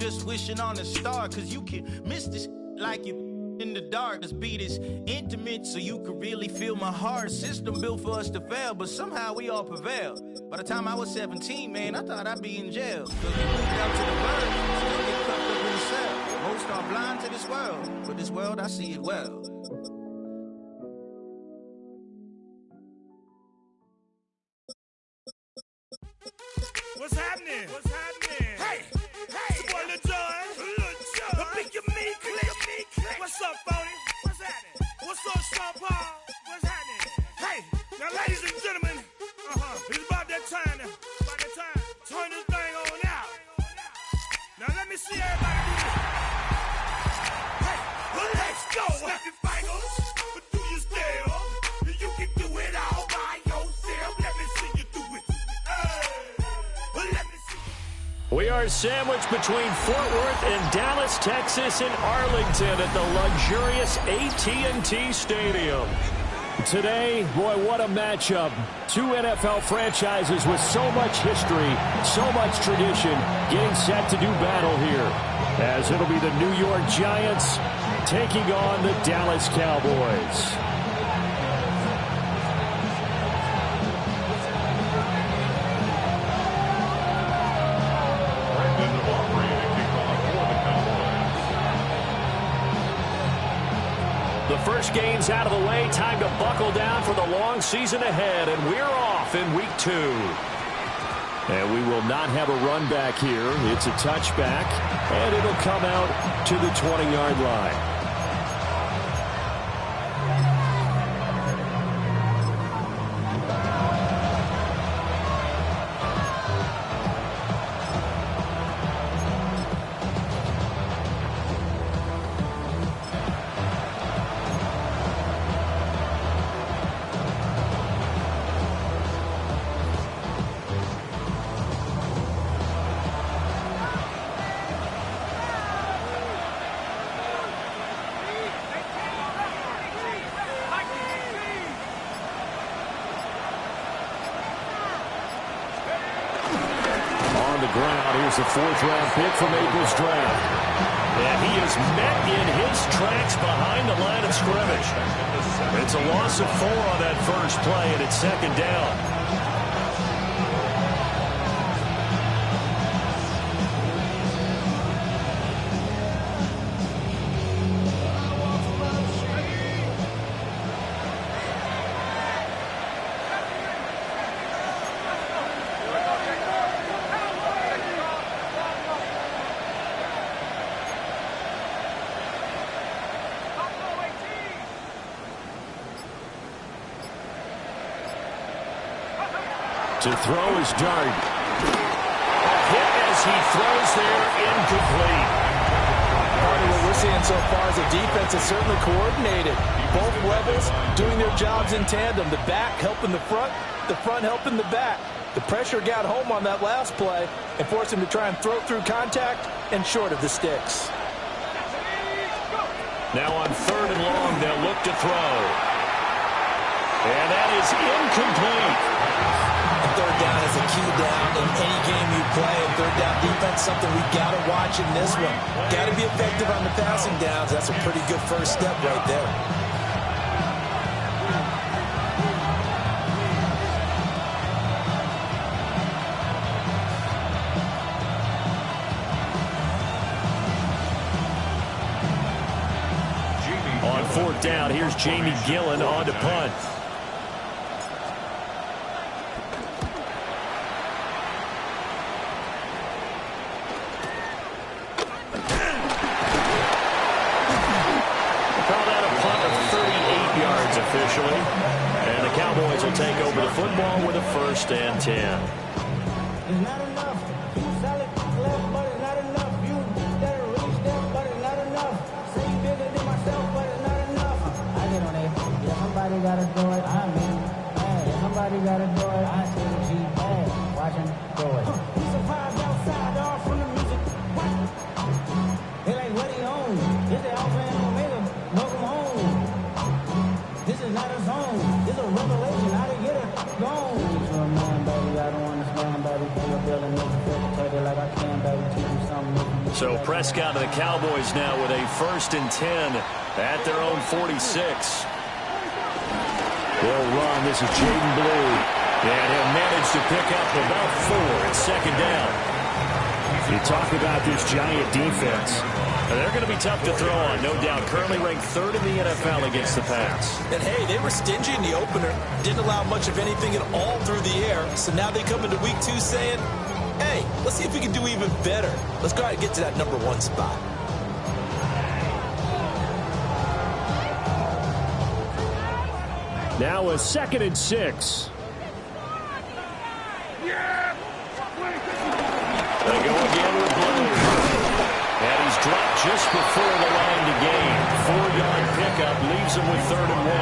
just wishing on a star, cause you can miss this like you in the dark. This beat is intimate, so you could really feel my heart. System built for us to fail, but somehow we all prevailed. By the time I was 17, man, I thought I'd be in jail. Cause we moved out to the birds, still get cuffed up in the cell. Most are blind to this world, but this world I see it well. What's happening? What's happening? Hey, hey, it's your boy Lil Jon. The big your me click. What's up, Phony? What's happening? What's up, Sean Paul? What's happening? Hey, now, ladies and gentlemen, it's about that time now. About that time. Turn this thing on out. Now let me see everybody do this. Hey, well, let's go. Snap your fingers, but do you still? You can do it all by yourself. Let me see you do it. We are sandwiched between Fort Worth and Dallas, Texas, and Arlington at the luxurious AT&T Stadium. Today, boy, what a matchup. Two NFL franchises with so much history, so much tradition, getting set to do battle here. As it'll be the New York Giants taking on the Dallas Cowboys. The first game's out of the way. Time to buckle down for the long season ahead. And we're off in week 2. And we will not have a run back here. It's a touchback. And it'll come out to the 20-yard line. Here's the 4th-round pick from April's draft. And he is met in his tracks behind the line of scrimmage. It's a loss of 4 on that first play, and it's 2nd down. To throw his dart. A hit as he throws there, incomplete. Part of what we're seeing so far is the defense is certainly coordinated. Both levels doing their jobs in tandem. The back helping the front helping the back. The pressure got home on that last play and forced him to try and throw through contact and short of the sticks. Now on 3rd and long, they'll look to throw. And that is incomplete. Third down is a key down in any game you play, and third down defense, something we've got to watch in this one. Got to be effective on the passing downs. That's a pretty good first step right there. On 4th down, here's Jamie Gillen on to punt. And the Cowboys will take over the football with a 1st and 10. It's not enough. You solid left, but it's not enough. You better reach them, but it's not enough. Say you bigger than myself, but it's not enough. I get on it. Yeah, somebody gotta do it. I mean, hey, somebody gotta do it. I see the G, hey, watching do it. We survived outside, all from the music. What? They like, what he on? Is it Alpha and Omega? Welcome home. This is not a zone. It's a revelation. How to get it gone. Man, baby, I don't understand, baby. You're building this So Prescott and the Cowboys now with a 1st and 10 at their own 46. They'll run. This is Jaden Blue. And he'll manage to pick up about 4 at 2nd down. You talk about this Giant defense. They're going to be tough to throw on, no doubt. Currently ranked 3rd in the NFL against the pass. And, hey, they were stingy in the opener. Didn't allow much of anything at all through the air. So now they come into week 2 saying, hey, let's see if we can do even better. Let's go ahead and get to that number 1 spot. Now a 2nd and 6. They go again with Blue. And he's dropped just before the line to gain. 4-yard pickup leaves him with 3rd and 1.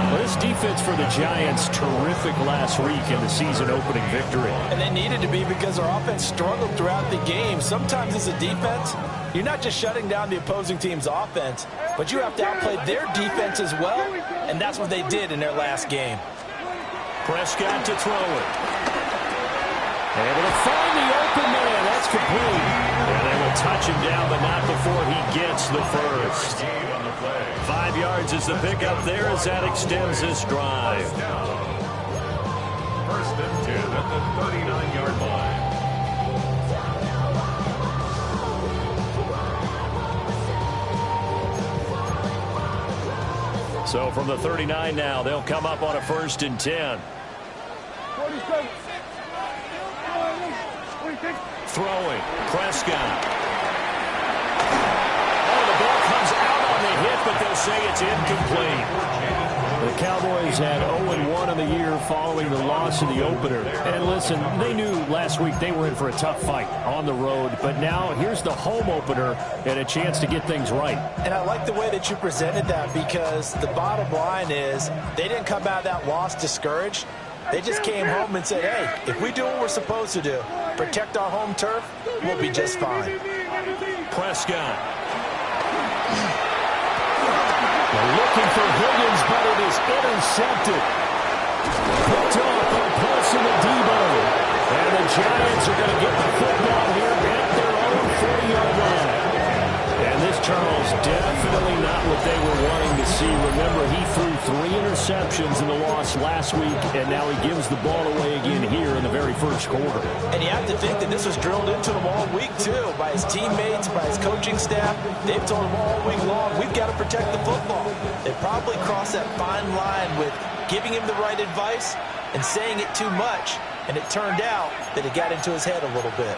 Well, this defense for the Giants, terrific last week in the season-opening victory. And they needed to be because our offense struggled throughout the game. Sometimes as a defense, you're not just shutting down the opposing team's offense, but you have to outplay their defense as well, and that's what they did in their last game. Prescott to throw it. Able to find the open man. That's complete. And they will touch him down, but not before he gets the first. 5 yards is the pickup there as that extends this drive. 1st and 10 at the 39-yard line. So from the 39 now, they'll come up on a 1st and 10. 47. Throwing. Prescott. Oh, the ball comes out on the hit, but they'll say it's incomplete. The Cowboys had 0-1 in the year following the loss in the opener. And listen, they knew last week they were in for a tough fight on the road. But now here's the home opener and a chance to get things right. And I like the way that you presented that because the bottom line is they didn't come out of that loss discouraged. They just came home and said, hey, if we do what we're supposed to do, protect our home turf, we'll be just fine. Prescott. They're looking for Higgins, but it is intercepted. Picked off on Paulson and Debo. And the Giants are going to get the football here at their own 40-yard line. And this, Charles, definitely not what they were wanting to see. Remember, he threw 3 interceptions in the loss last week, and now he gives the ball away again here in the very first quarter. And you have to think that this was drilled into him all week, too, by his teammates, by his coaching staff. They've told him all week long, we've got to protect the football. They probably crossed that fine line with giving him the right advice and saying it too much, and it turned out that it got into his head a little bit.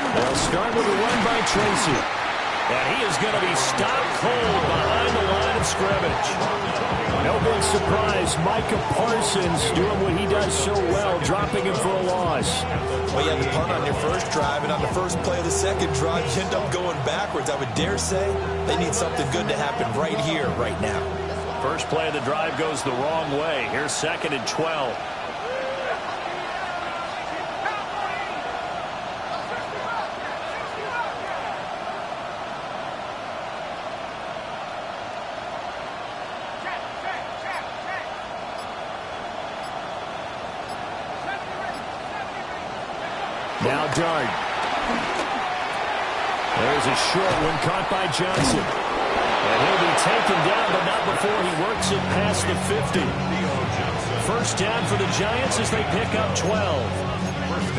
They'll start with a run by Tracy. And he is going to be stopped cold behind the line of scrimmage. No big surprise. Micah Parsons doing what he does so well, dropping him for a loss. Well, you had the punt on your first drive, and on the first play of the second drive, you end up going backwards. I would dare say they need something good to happen right here, right now. First play of the drive goes the wrong way. Here's 2nd and 12. Now Dart. There's a short one caught by Johnson. And he'll be taken down, but not before he works it past the 50. First down for the Giants as they pick up 12.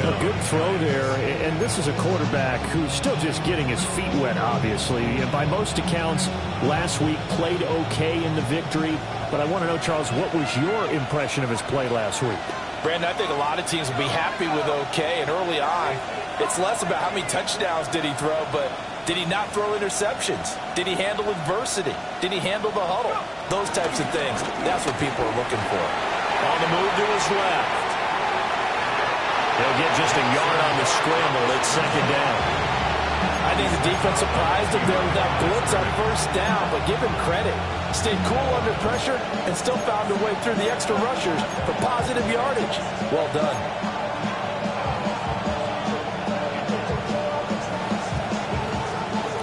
A good throw there, and this is a quarterback who's still just getting his feet wet, obviously. And by most accounts, last week played okay in the victory. But I want to know, Charles, what was your impression of his play last week? Brandon, I think a lot of teams will be happy with okay, and early on, it's less about how many touchdowns did he throw, but did he not throw interceptions? Did he handle adversity? Did he handle the huddle? Those types of things. That's what people are looking for. On the move to his left. He'll get just a yard on the scramble at 2nd down. I think the defense surprised him there with that blitz on first down, but give him credit. Stayed cool under pressure and still found a way through the extra rushers for positive yardage. Well done.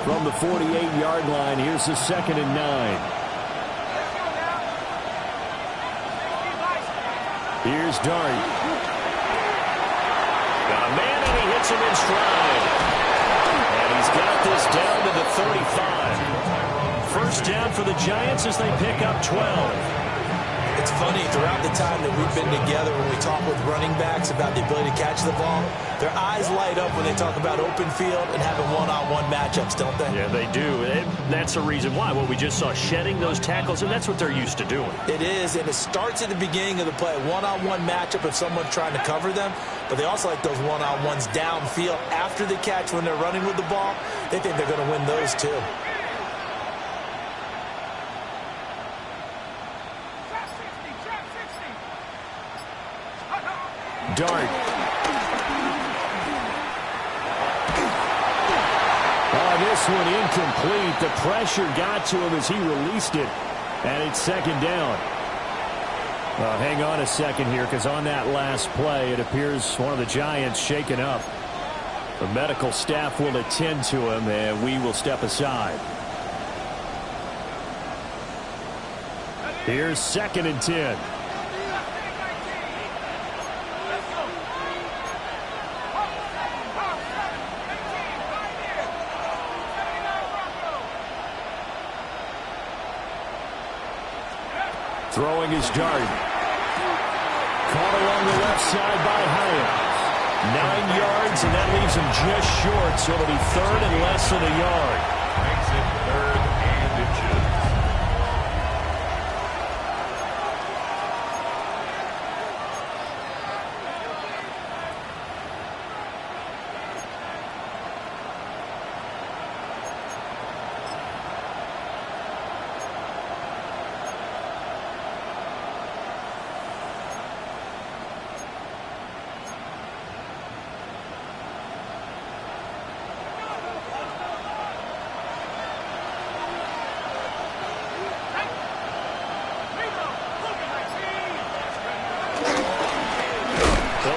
From the 48-yard line, here's the 2nd and 9. Here's Dart. Got a man and he 35. First down for the Giants as they pick up 12. It's funny, throughout the time that we've been together, when we talk with running backs about the ability to catch the ball, their eyes light up when they talk about open field and having one-on-one matchups, don't they? Yeah, they do. And that's the reason why. Well, we just saw shedding those tackles, and that's what they're used to doing. It is, and it starts at the beginning of the play, a one-on-one matchup if someone's trying to cover them, but they also like those one-on-ones downfield after the catch when they're running with the ball. They think they're going to win those too. Dart. Oh, this one incomplete. The pressure got to him as he released it, and it's second down. Hang on a second here, because on that last play, it appears one of the Giants shaken up. The medical staff will attend to him, and we will step aside. Here's 2nd and 10. Throwing his dart. Caught along the left side by Hyatt. 9 yards, and that leaves him just short, so it'll be 3rd and less than a yard. Makes it 3rd and inches.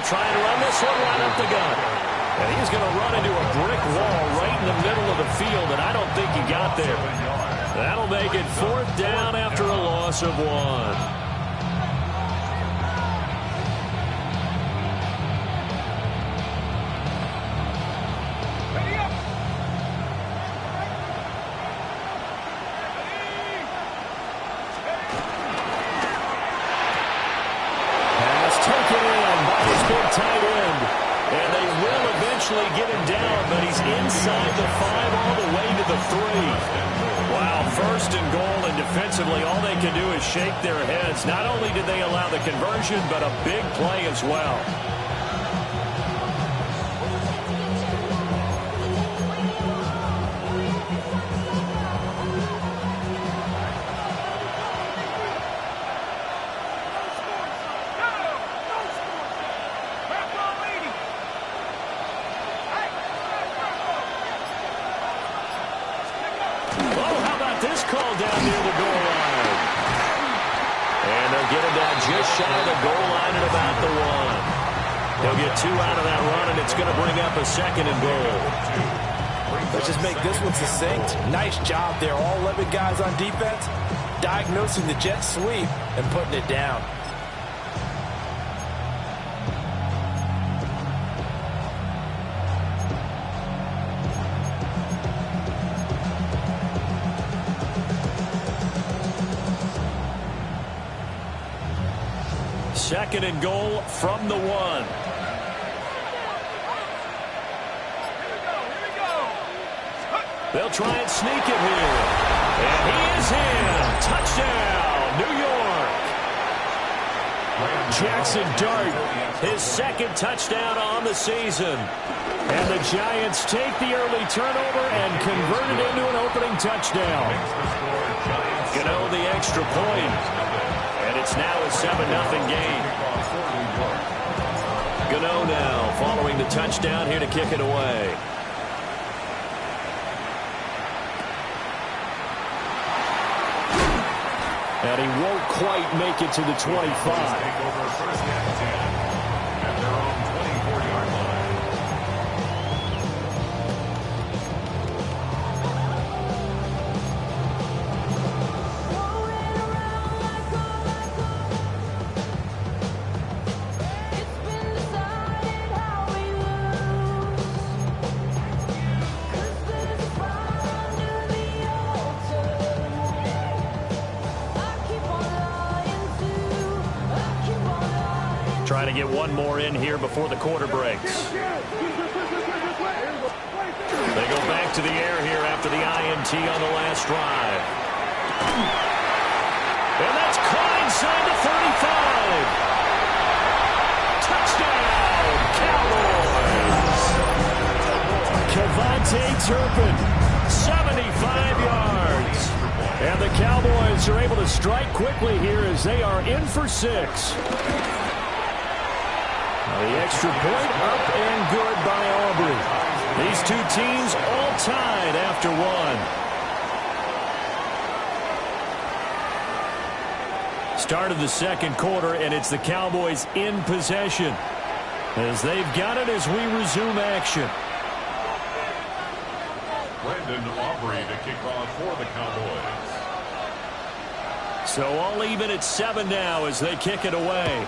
Trying to run this one right up the gut. And he's going to run into a brick wall right in the middle of the field, and I don't think he got there. That'll make it 4th down after a loss of 1. Tight end, and they will eventually get him down, but he's inside the 5 all the way to the 3. Wow, 1st and goal, and defensively all they can do is shake their heads. Not only did they allow the conversion, but a big play as well. This call down near the goal line. And they'll get him down just shy of the goal line at about the 1. He'll get 2 out of that run, and it's going to bring up a 2nd and goal. Let's just make this one succinct. Nice job there. All 11 guys on defense diagnosing the jet sweep and putting it down. Second and goal from the 1. They'll try and sneak it here. And he is in. Touchdown, New York. Jackson Dart, his 2nd touchdown on the season. And the Giants take the early turnover and convert it into an opening touchdown. Gano the extra point. And it's now a 7-0 game. Gano now following the touchdown here to kick it away. And he won't quite make it to the 25. Take over 1st and 10 at their own 24-yard line. to get one more in here before the quarter breaks. They go back to the air here after the INT on the last drive. And that's caught inside the 35. Touchdown, Cowboys! Kevontae Turpin, 75 yards. And the Cowboys are able to strike quickly here as they are in for 6. The extra point up and good by Aubrey. These two teams all tied after one. Start of the second quarter, and it's the Cowboys in possession as they've got it as we resume action. Brandon Aubrey to kick off for the Cowboys. So all even at 7 now as they kick it away.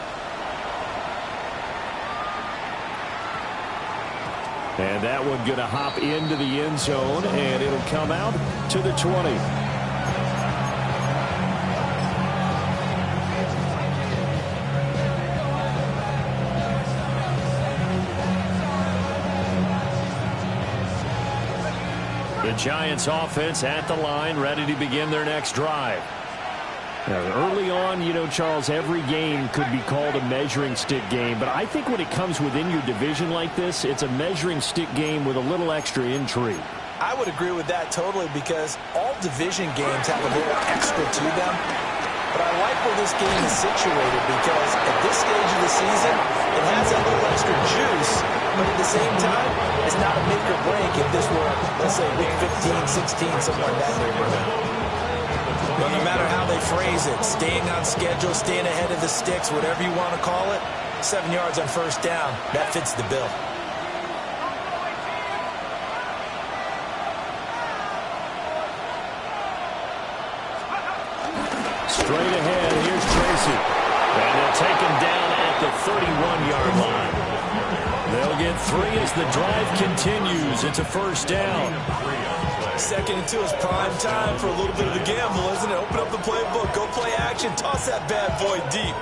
And that one going to hop into the end zone, and it'll come out to the 20. The Giants offense at the line, ready to begin their next drive. Now, early on, you know, Charles, every game could be called a measuring stick game. But I think when it comes within your division like this, it's a measuring stick game with a little extra intrigue. I would agree with that totally because all division games have a little extra to them. But I like where this game is situated because at this stage of the season, it has that little extra juice. But at the same time, it's not a make or break if this were, let's say, week 15, 16, somewhere in that neighborhood. Well, no matter how they phrase it, staying on schedule, staying ahead of the sticks, whatever you want to call it, 7 yards on first down, that fits the bill. Straight ahead, here's Tracy. And they'll take him down at the 31-yard line. They'll get 3 as the drive continues. It's a first down. 2nd and 2 is prime time for a little bit of a gamble, isn't it? Open up the playbook, go play action, toss that bad boy deep.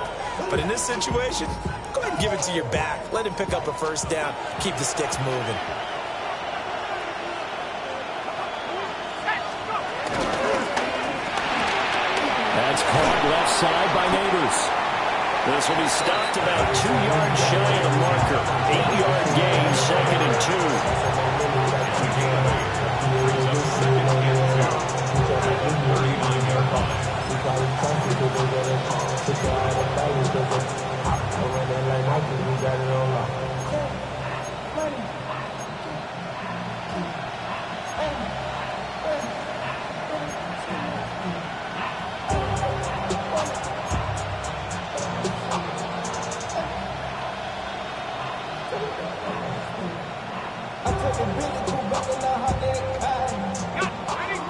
But in this situation, go ahead and give it to your back. Let him pick up a first down. Keep the sticks moving. That's caught left side by Neighbors. This will be stopped about 2 yards shy of the marker. 8-yard gain, 2nd and 2.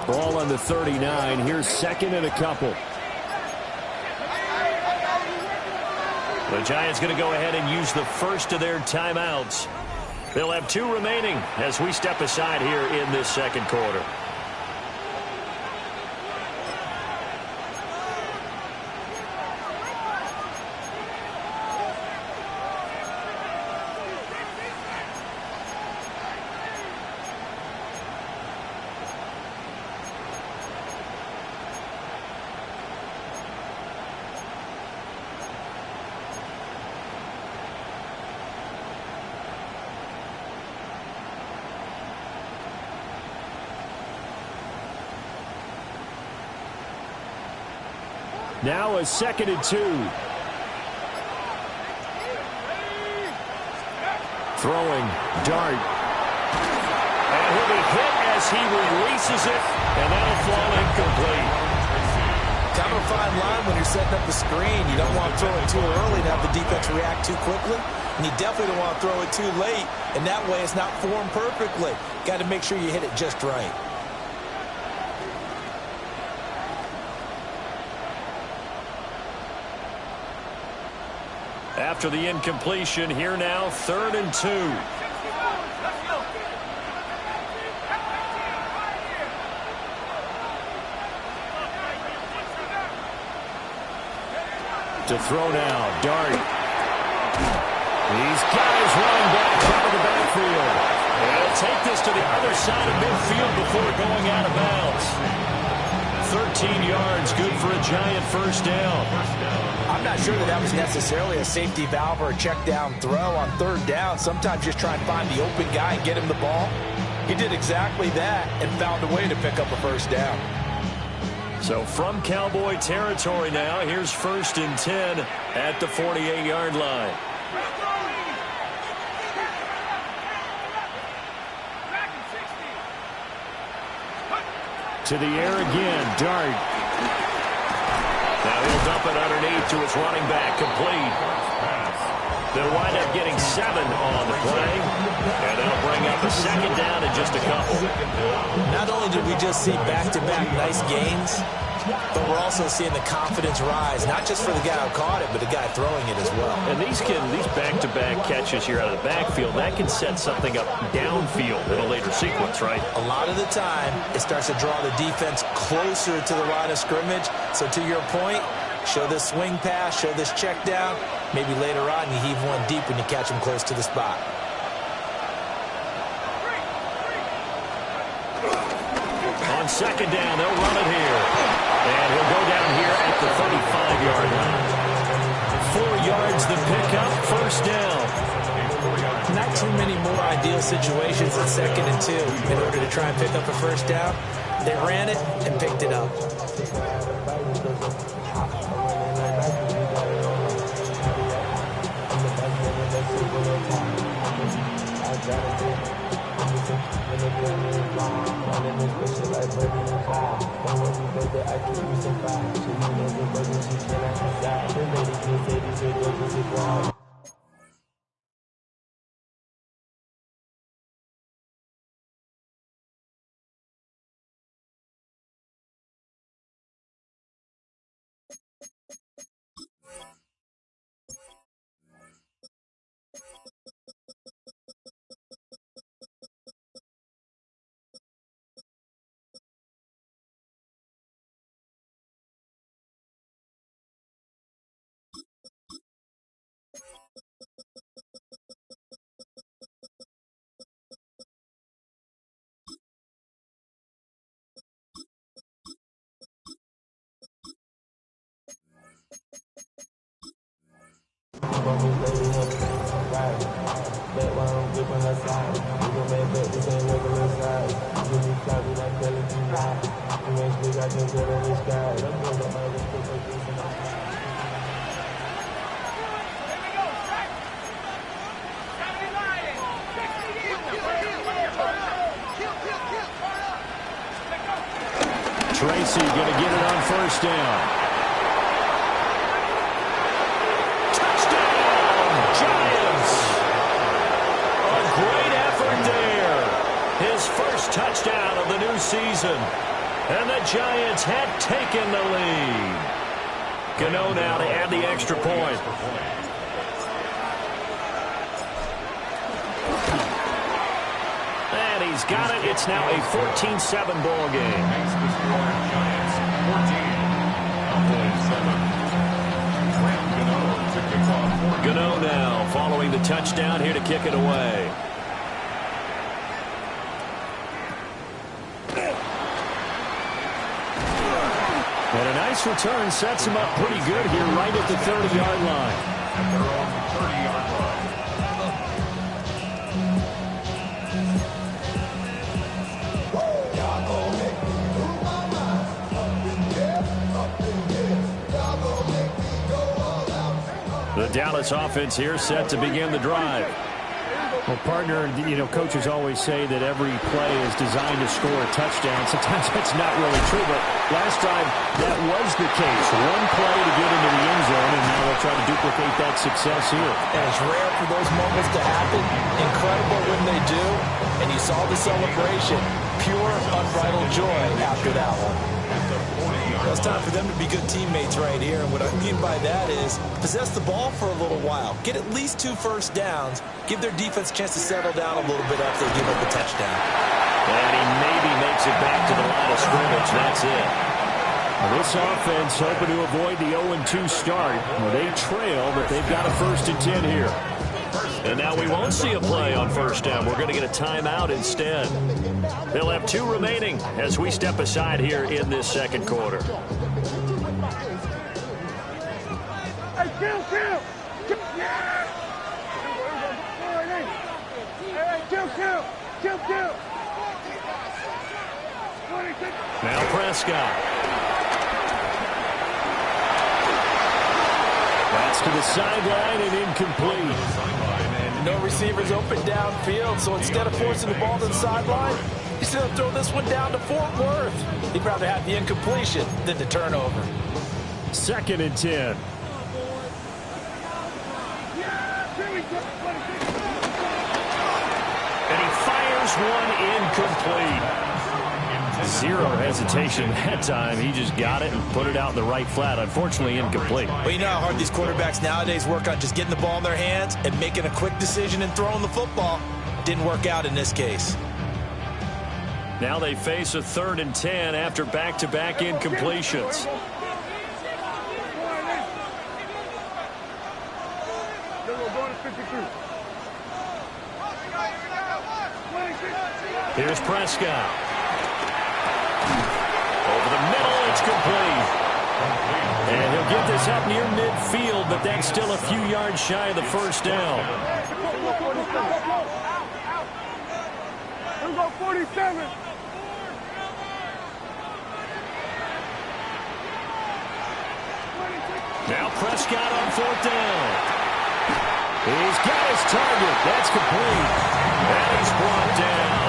Ball on the 39. Here's 2nd and a couple. The Giants going to go ahead and use the first of their timeouts. They'll have 2 remaining as we step aside here in this second quarter. Now a 2nd and 2. Throwing, dart. And he'll be hit as he releases it, and that'll fall incomplete. Kind of a fine line when you're setting up the screen. You don't want to throw it too early to have the defense react too quickly. And you definitely don't want to throw it too late. And that way it's not formed perfectly. Got to make sure you hit it just right. After the incompletion, here now, 3rd and 2. To throw now, Dart. He's got his running back out of the backfield. And he'll take this to the other side of midfield before going out of bounds. 13 yards, good for a Giant first down. I'm not sure that was necessarily a safety valve or a check down throw on third down. Sometimes just try and find the open guy and get him the ball. He did exactly that and found a way to pick up a first down. So from Cowboy territory now, here's 1st and 10 at the 48-yard line. To the air again, Dart. Now he'll dump it underneath to his running back, complete. They'll wind up getting 7 on the play, and they'll bring up a second down in just a couple. Not only did we just see back-to-back nice gains, but we're also seeing the confidence rise, not just for the guy who caught it, but the guy throwing it as well. And these back-to-back catches here out of the backfield, that can set something up downfield in a later sequence, right? A lot of the time, it starts to draw the defense closer to the line of scrimmage. So to your point, show this swing pass, show this check down. Maybe later on you heave one deep when you catch him close to the spot. On second down, they'll run it here. And he'll go down here at the 35-yard line. 4 yards the pickup, first down. Not too many more ideal situations at 2nd and 2 in order to try and pick up a first down. They ran it and picked it up. Tracy going to get it on first down. Touchdown, Giants! A great effort there. His first touchdown of the new season. And the Giants had taken the lead. Gano now to add the extra point. And he's got it. It's now a 14-7 ball game. Giants 14. Gano now following the touchdown here to kick it away. And a nice return sets him up pretty good here right at the 30-yard line. At their own 30-yard line. The Dallas offense here set to begin the drive. Well, partner, coaches always say that every play is designed to score a touchdown. Sometimes that's not really true, but last drive that was the case. One play to get into the end zone, and now they'll try to duplicate that success here. And it's rare for those moments to happen. Incredible when they do. And you saw the celebration. Pure, unbridled joy after that one. Well, it's time for them to be good teammates right here. And what I mean by that is possess the ball for a little while. Get at least 2 first downs. Give their defense a chance to settle down a little bit after they give up a touchdown. And he maybe makes it back to the line of scrimmage. That's it. Well, this offense hoping to avoid the 0-2 start. Well, they trail, but they've got a 1st and 10 here. And now we won't see a play on first down. We're going to get a timeout instead. They'll have 2 remaining as we step aside here in this second quarter. Hey, kill! Yeah! Hey, kill! Now Prescott. That's to the sideline and incomplete. No receivers open downfield, so instead of forcing the ball to the sideline, he's going to throw this one down to Fort Worth. He'd rather have the incompletion than the turnover. 2nd and 10. And he fires one incomplete. 0 hesitation that time. He just got it and put it out in the right flat. Unfortunately, incomplete. Well, you know how hard these quarterbacks nowadays work on just getting the ball in their hands and making a quick decision and throwing the football. Didn't work out in this case. Now they face a 3rd and 10 after back-to-back incompletions. Here's Prescott. Over the middle, it's complete. And he'll get this up near midfield, but that's still a few yards shy of the first down. Here we go, 47. Now Prescott on 4th down. He's got his target. That's complete. And he's brought down.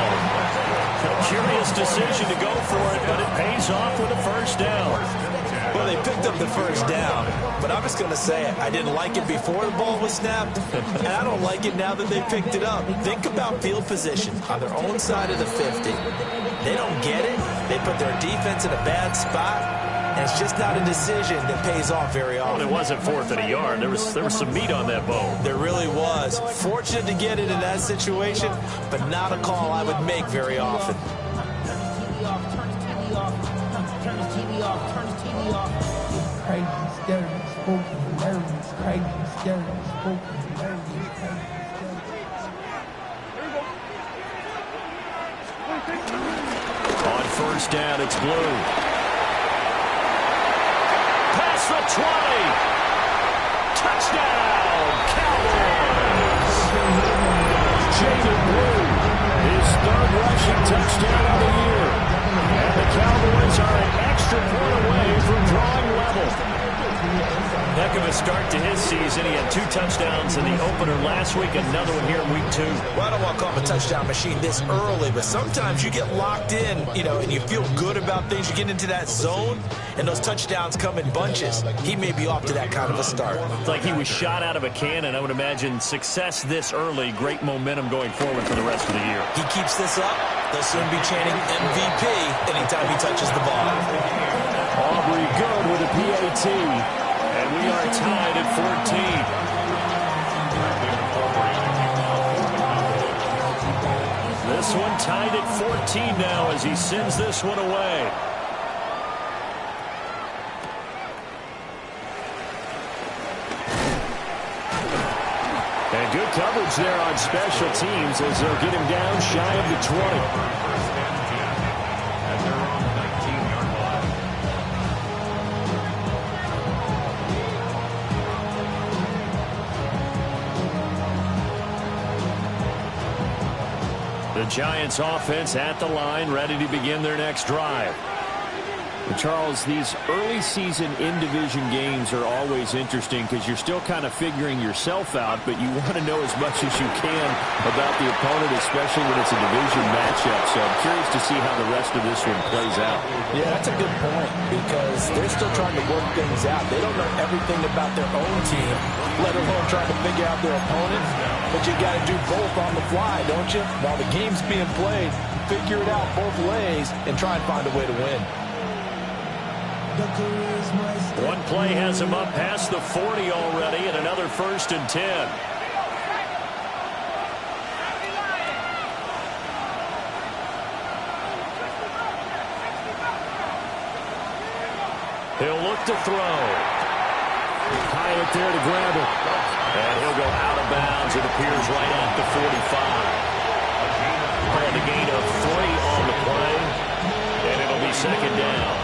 A curious decision to go for it, but it pays off with a first down. Well, they picked up the first down, but I'm just going to say it. I didn't like it before the ball was snapped, and I don't like it now that they picked it up. Think about field position on their own side of the 50. They don't get it. They put their defense in a bad spot, and it's just not a decision that pays off very often. Well, it wasn't 4th and a yard. There was some meat on that bone. There really was. Fortunate to get it in that situation, but not a call I would make very often. Turn the TV off. Crazy, scary, spooky, nervous. Crazy, scary, spooky, nervous. On first down, it's Blue. Past the 20. Touchdown, Cowboys. Jaden Blue, his 3rd rushing touchdown of the year. And the Cowboys are an extra point away from drawing level. Heck of a start to his season. He had 2 touchdowns in the opener last week, another one here in week 2. Well, I don't want to call him a touchdown machine this early, but sometimes you get locked in, and you feel good about things. You get into that zone, and those touchdowns come in bunches. He may be off to that kind of a start. It's like he was shot out of a cannon. I would imagine success this early, great momentum going forward for the rest of the year. He keeps this up, they'll soon be chanting MVP anytime he touches the ball. Aubrey good with a PAT. And we are tied at 14. This one tied at 14 now as he sends this one away. And good coverage there on special teams as they'll get him down shy of the 20. The Giants offense at the line, ready to begin their next drive. And Charles, these early season in-division games are always interesting because you're still kind of figuring yourself out, but you want to know as much as you can about the opponent, especially when it's a division matchup. So I'm curious to see how the rest of this one plays out. Yeah, that's a good point because they're still trying to work things out. They don't know everything about their own team, let alone trying to figure out their opponent. But you got to do both on the fly, don't you? While the game's being played, figure it out both ways and try and find a way to win. One play has him up past the 40 already, and another 1st and 10. He'll look to throw. Hyatt there to grab it. And he'll go out of bounds. It appears right at the 45. And a gain of 3 on the play, and it'll be second down.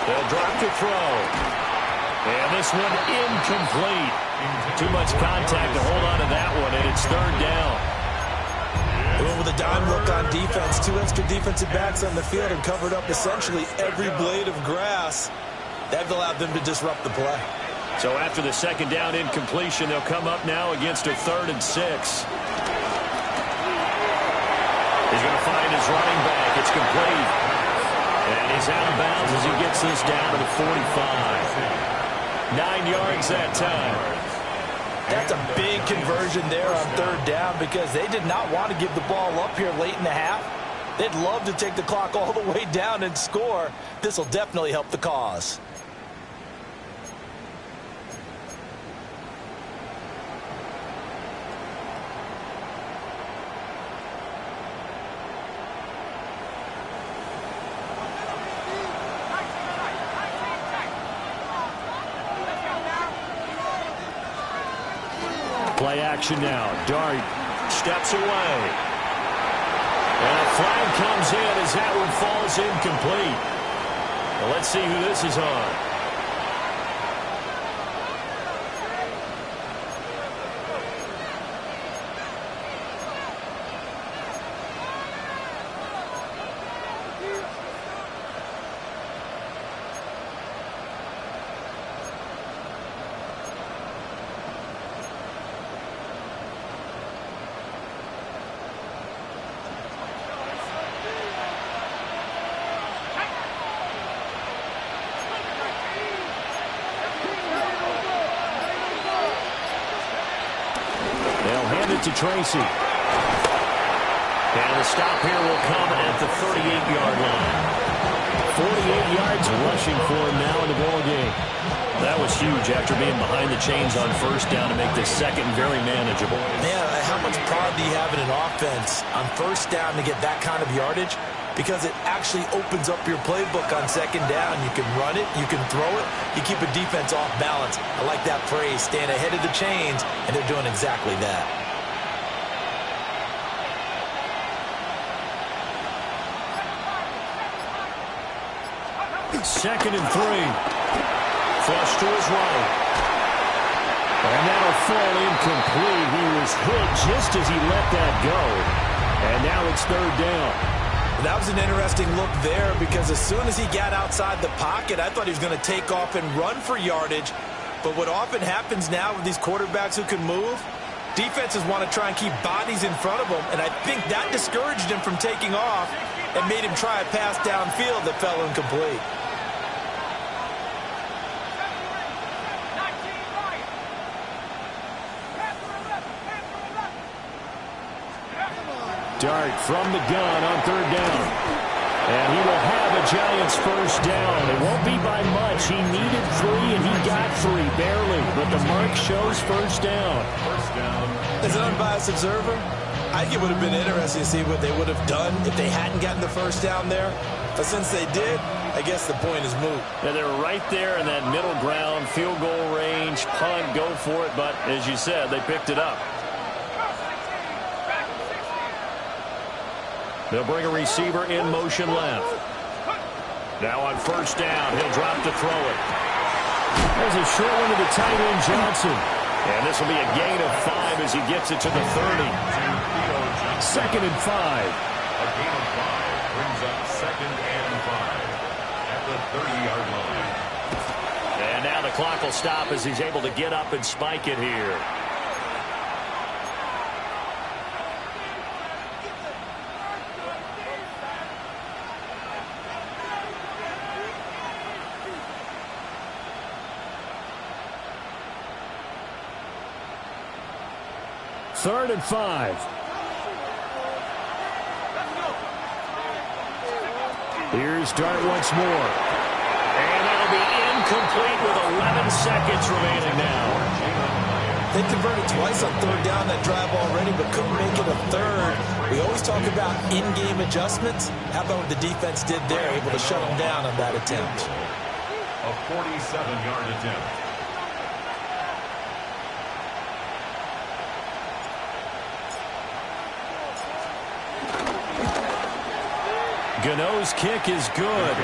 They'll drop to throw. And this one incomplete. Too much contact to hold on to that one, and it's third down. They went with a dime look on defense. 2 extra defensive backs on the field and covered up essentially every blade of grass. That allowed them to disrupt the play. So after the second down incompletion, they'll come up now against a 3rd and 6. He's going to find his running back. It's complete. And he's out of bounds as he gets this down to the 45. 9 yards that time. That's a big conversion there on 3rd down because they did not want to give the ball up here late in the half. They'd love to take the clock all the way down and score. This will definitely help the cause. Play action now. Dart steps away. And a flag comes in as that one falls incomplete. Well, let's see who this is on. To Tracy. And the stop here will come at the 38-yard line. 48 yards rushing for him now in the ball game. That was huge after being behind the chains on 1st down to make this second very manageable. Man, how much pride do you have in an offense on 1st down to get that kind of yardage? Because it actually opens up your playbook on 2nd down. You can run it, you can throw it, you keep a defense off balance. I like that phrase, staying ahead of the chains, and they're doing exactly that. 2nd and 3. Flush to his right. And that'll fall incomplete. He was hit just as he let that go. And now it's 3rd down. That was an interesting look there because as soon as he got outside the pocket, I thought he was going to take off and run for yardage. But what often happens now with these quarterbacks who can move, defenses want to try and keep bodies in front of them. And I think that discouraged him from taking off and made him try a pass downfield that fell incomplete. Dart from the gun on 3rd down. And he will have a Giants 1st down. It won't be by much. He needed 3, and he got 3, barely. But the mark shows 1st down. As an unbiased observer, I think it would have been interesting to see what they would have done if they hadn't gotten the 1st down there. But since they did, I guess the point is moot. Yeah, they're right there in that middle ground, field goal range, punt, go for it. But as you said, they picked it up. They'll bring a receiver in motion left. Now on 1st down, he'll drop to throw it. There's a short one to the tight end, Johnson. And this will be a gain of 5 as he gets it to the 30. 2nd and 5. A gain of 5 brings up 2nd and 5 at the 30-yard line. And now the clock will stop as he's able to get up and spike it here. to start once more. And that'll be incomplete with 11 seconds remaining now. They converted twice on third down that drive already, but couldn't make it a third. We always talk about in-game adjustments. How about what the defense did there, able to shut them down on that attempt? A 47-yard attempt. Gano's kick is good.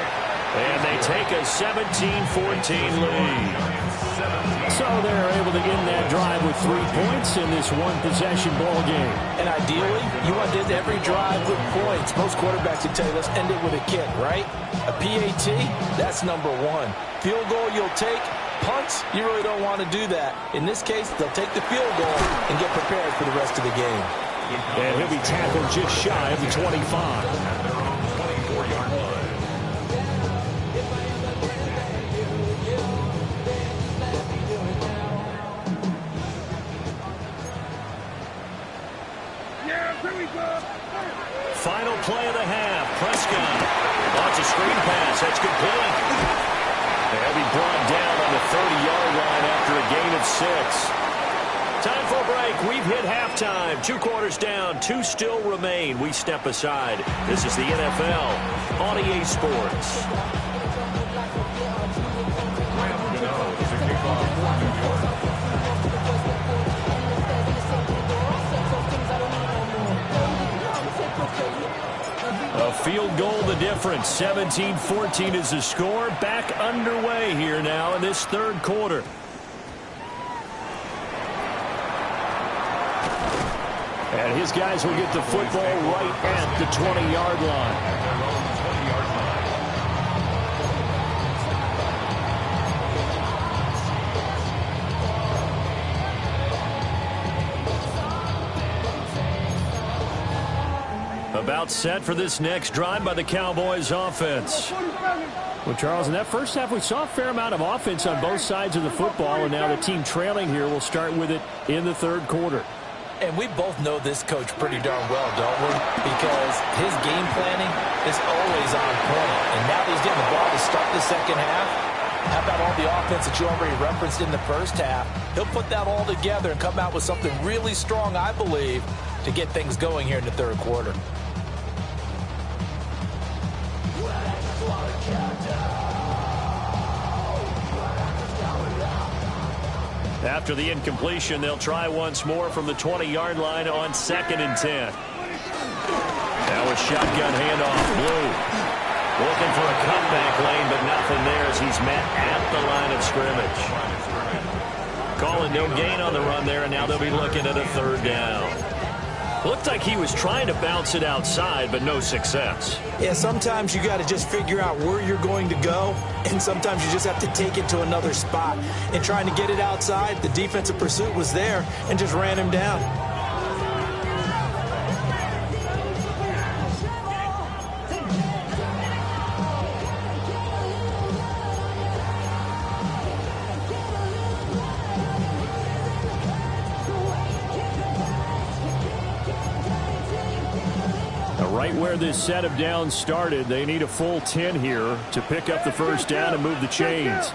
And they take a 17-14 lead. So they're able to end that drive with 3 points in this one-possession ball game. And ideally, you want to end every drive with points. Most quarterbacks would tell you, let's end it with a kick, right? A PAT, that's number one. Field goal you'll take. Punts, you really don't want to do that. In this case, they'll take the field goal and get prepared for the rest of the game. And he'll be tackled just shy of the 25. At their own 24-yard line. Final play of the half. Prescott launches a screen pass. That's complete. They'll be brought down on the 30-yard line after a gain of 6. Time for a break. We've hit halftime. 2 quarters down. 2 still remain. We step aside. This is the NFL on EA Sports. A field goal the difference. 17-14 is the score. Back underway here now in this third quarter. And his guys will get the football right at the 20-yard line. About set for this next drive by the Cowboys offense. Well, Charles, in that first half, we saw a fair amount of offense on both sides of the football, and now the team trailing here will start with it in the third quarter. And we both know this coach pretty darn well, don't we? Because his game planning is always on point. And now that he's getting the ball to start the second half, how about all the offense that you already referenced in the first half? He'll put that all together and come out with something really strong, I believe, to get things going here in the third quarter. After the incompletion, they'll try once more from the 20-yard line on 2nd and 10. That was shotgun handoff. Blue looking for a cutback lane, but nothing there as he's met at the line of scrimmage. Calling no gain on the run there, and now they'll be looking at a third down. Looked like he was trying to bounce it outside, but no success. Yeah, sometimes you got to just figure out where you're going to go, and sometimes you just have to take it to another spot. And trying to get it outside, the defensive pursuit was there and just ran him down. Right where this set of downs started, they need a full 10 here to pick up the first down and move the chains.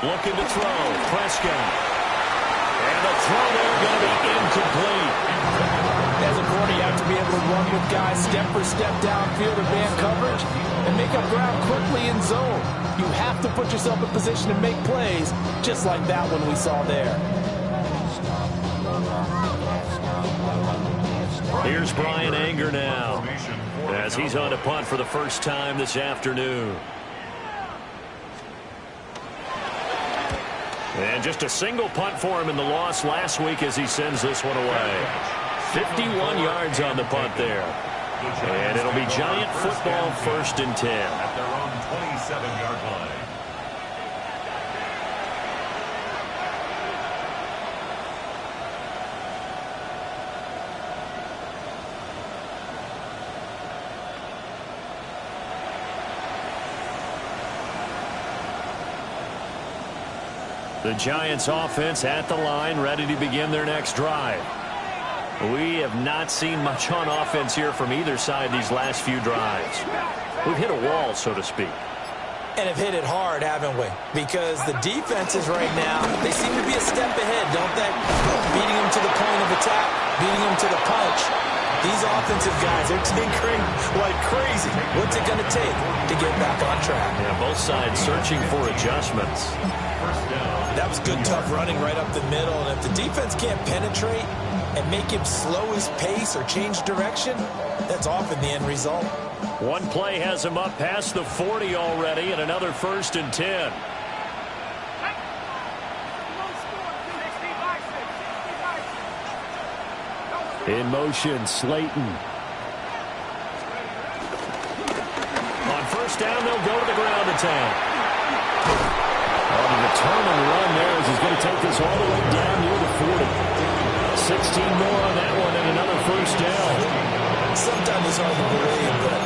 Looking to throw. Prescott. And the throw there going to be incomplete. As a corner, you have to be able to run with guys step for step downfield or man coverage and make up ground quickly in zone. You have to put yourself in position to make plays, just like that one we saw there. Here's Brian Anger now as he's on to punt for the first time this afternoon. And just a single punt for him in the loss last week as he sends this one away. 51 yards on the punt there. And it'll be Giant football 1st and 10. At their own 27-yard line. The Giants offense at the line, ready to begin their next drive. We have not seen much on offense here from either side these last few drives. We've hit a wall, so to speak. And have hit it hard, haven't we? Because the defenses right now, they seem to be a step ahead, don't they? Beating them to the point of attack, beating them to the punch. These offensive guys, they're tinkering like crazy. What's it going to take to get back on track? Yeah, both sides searching for adjustments. That was good, tough running right up the middle. And if the defense can't penetrate and make him slow his pace or change direction, that's often the end result. One play has him up past the 40 already, and another 1st and 10. In motion, Slayton. On 1st down, they'll go to the ground attack. The determined run there as he's going to take this all the way down near the 40. 16 more on that one and another 1st down. Sometimes it's hard to believe, but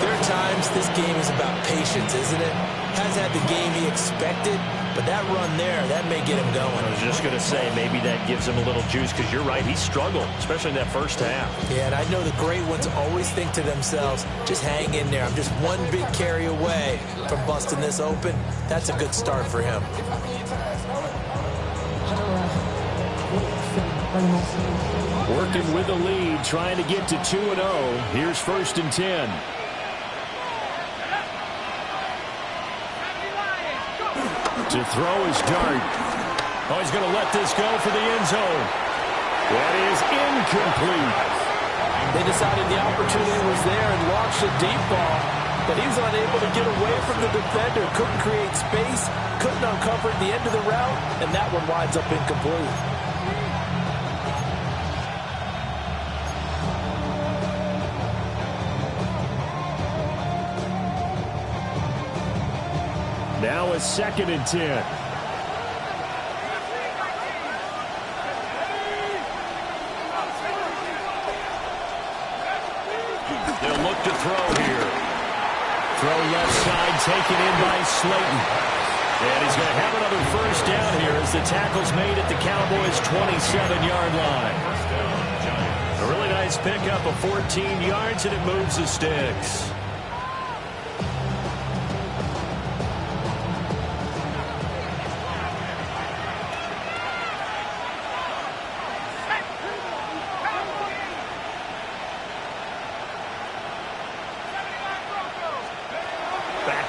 there are times this game is about patience, isn't it? Has had the game he expected, but that run there, that may get him going. I was just going to say, maybe that gives him a little juice, because you're right, he struggled, especially in that 1st half. Yeah, and I know the great ones always think to themselves, just hang in there. I'm just one big carry away from busting this open. That's a good start for him. Working with the lead, trying to get to 2-0. Here's 1st and 10. To throw his dart. Oh, he's going to let this go for the end zone. That is incomplete. They decided the opportunity was there and launched a deep ball, but he was unable to get away from the defender. Couldn't create space, couldn't uncover the end of the route, and that one winds up incomplete. Now a 2nd and 10. They'll look to throw here. Throw left side, taken in by Slayton. And he's going to have another 1st down here as the tackle's made at the Cowboys' 27-yard line. A really nice pickup of 14 yards, and it moves the sticks.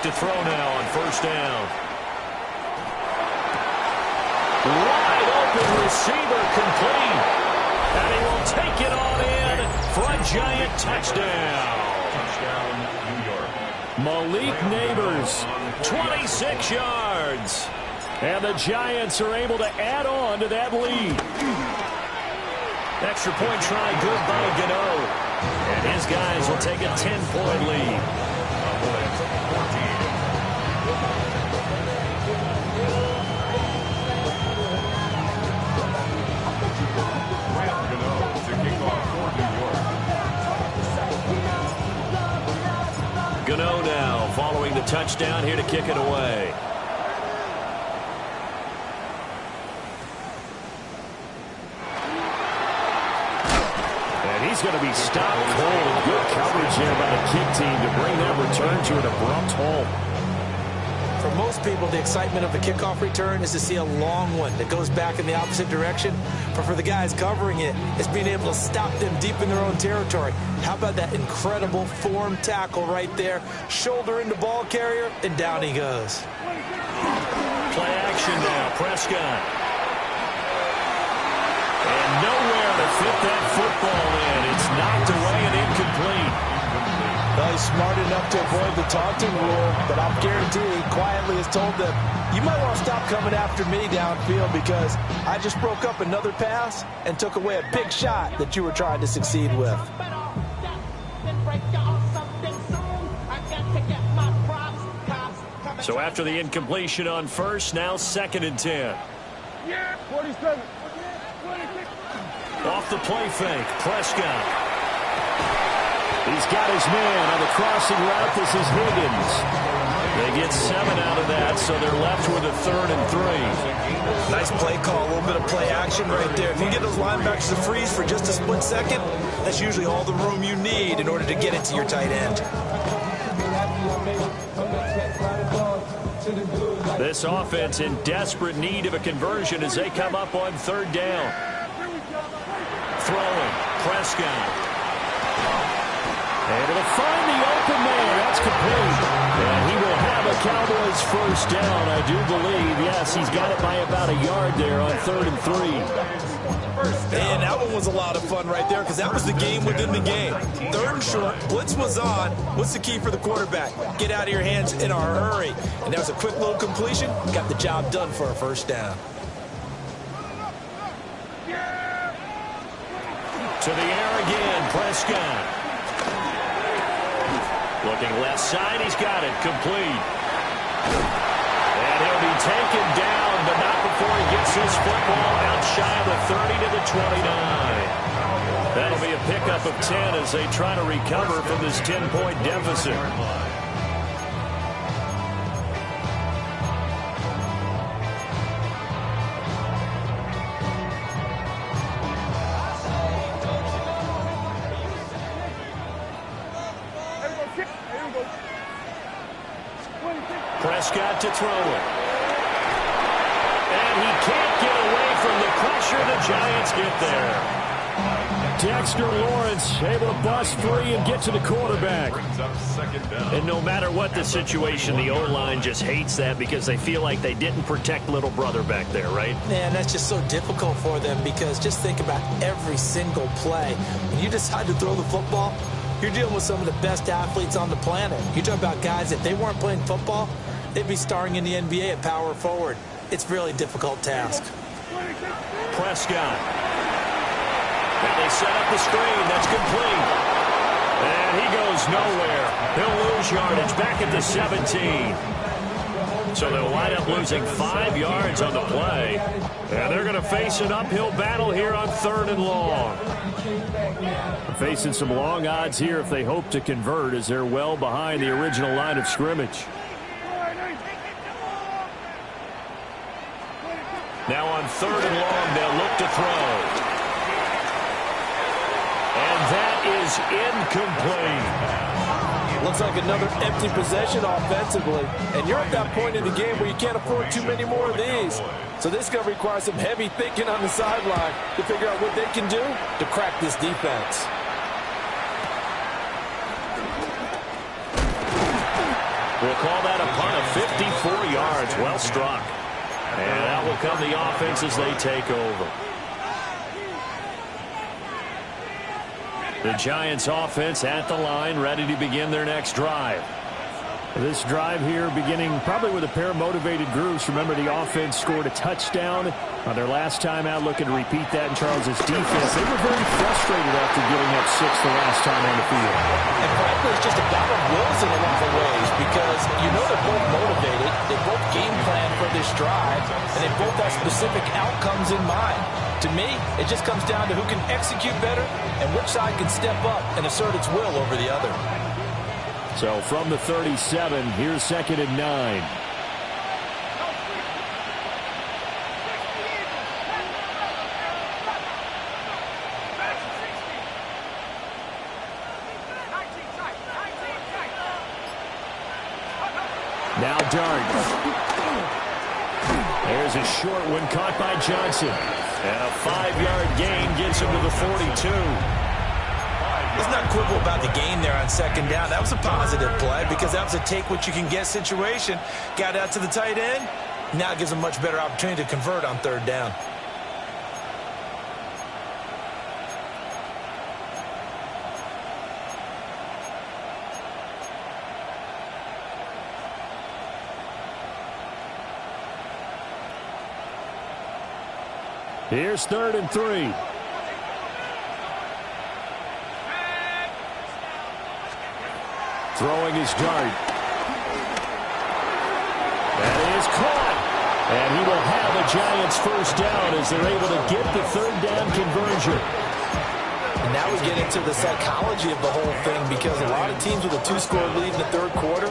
To throw now on 1st down. Wide open receiver, complete. And he will take it on in for a giant touchdown. Malik Neighbors, 26 yards. and the Giants are able to add on to that lead. Extra point try good by Gano. And his guys will take a 10-point lead. Gano now following the touchdown here to kick it away. And he's going to be stopped cold. Good coverage here by the kick team to bring that return to an abrupt halt. For most people, the excitement of a kickoff return is to see a long one that goes back in the opposite direction. But for the guys covering it, it's being able to stop them deep in their own territory. How about that incredible form tackle right there? Shoulder into ball carrier, and down he goes. Play action now, Prescott. And nowhere to fit that football in. It's knocked away and incomplete. Well, he's smart enough to avoid the taunting rule, but I'll guarantee he quietly has told them, you might want to stop coming after me downfield because I just broke up another pass and took away a big shot that you were trying to succeed with. So after the incompletion on first, now 2nd and 10. Off the play fake, Prescott. He's got his man on the crossing route. This is Higgins. They They get 7 out of that, so they're left with a 3rd and 3. Nice play call, a little bit of play action right there. If you get those linebackers to freeze for just a split second, that's usually all the room you need in order to get it to your tight end. This offense in desperate need of a conversion as they come up on 3rd down. Throwing, Prescott. And it'll find the open man. That's complete. And he will have a Cowboys first down, I do believe. Yes, he's got it by about a yard there on 3rd and 3. And that one was a lot of fun right there because that was the game within the game. 3rd and short, blitz was on. What's the key for the quarterback? Get out of your hands in a hurry. And that was a quick little completion. Got the job done for a first down. To the air again, Prescott. Looking left side, he's got it, complete. And he'll be taken down, but not before he gets his football out shy of the 30 to the 29. That'll be a pickup of 10 as they try to recover from this 10-point deficit. Prescott to throw it. And he can't get away from the pressure. The Giants get there. Dexter Lawrence able to bust free and get to the quarterback. And no matter what the situation, the O-line just hates that because they feel like they didn't protect little brother back there, right? Man, that's just so difficult for them because just think about every single play. When you decide to throw the football, you're dealing with some of the best athletes on the planet. You talk about guys, if they weren't playing football, they'd be starring in the NBA at power forward. It's a really difficult task. Prescott. And they set up the screen. That's complete. And he goes nowhere. He'll lose yardage back at the 17. So they'll wind up losing 5 yards on the play. And they're going to face an uphill battle here on 3rd and long. Facing some long odds here if they hope to convert as they're well behind the original line of scrimmage. Now on 3rd and long, they'll look to throw. And that is incomplete. Looks like another empty possession offensively. And you're at that point in the game where you can't afford too many more of these. So this is going to require some heavy thinking on the sideline to figure out what they can do to crack this defense. We'll call that a punt of 54 yards. Well struck. And out will come the offense as they take over. The Giants offense at the line, ready to begin their next drive. This drive here beginning probably with a pair of motivated groups. Remember, the offense scored a touchdown on their last time out, looking to repeat that in Charles' defense. They were very frustrated after giving up 6 the last time on the field. And frankly, it's just a battle of wills in a lot of ways because you know they're both motivated. They both game plan for this drive, and they both have specific outcomes in mind. To me, it just comes down to who can execute better and which side can step up and assert its will over the other. So from the 37, here's 2nd and 9. Now Dart. There's a short one caught by Johnson. And a 5-yard gain gets him to the 42. Let's not quibble about the gain there on 2nd down. That was a positive play because that was a take-what-you-can-get situation. Got out to the tight end. Now it gives them a much better opportunity to convert on 3rd down. Here's 3rd and 3. Throwing his dart. That is caught. And he will have a Giants first down as they're able to get the 3rd down conversion. And now we get into the psychology of the whole thing because a lot of teams with a 2-score lead in the 3rd quarter,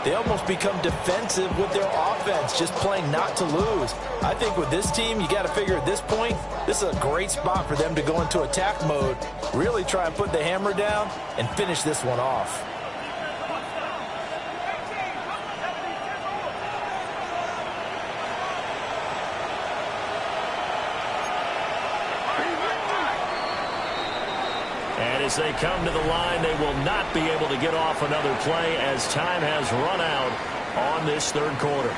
they almost become defensive with their offense, just playing not to lose. I think with this team, you got to figure at this point, this is a great spot for them to go into attack mode, really try and put the hammer down and finish this one off. And as they come to the line, they will not be able to get off another play as time has run out on this third quarter.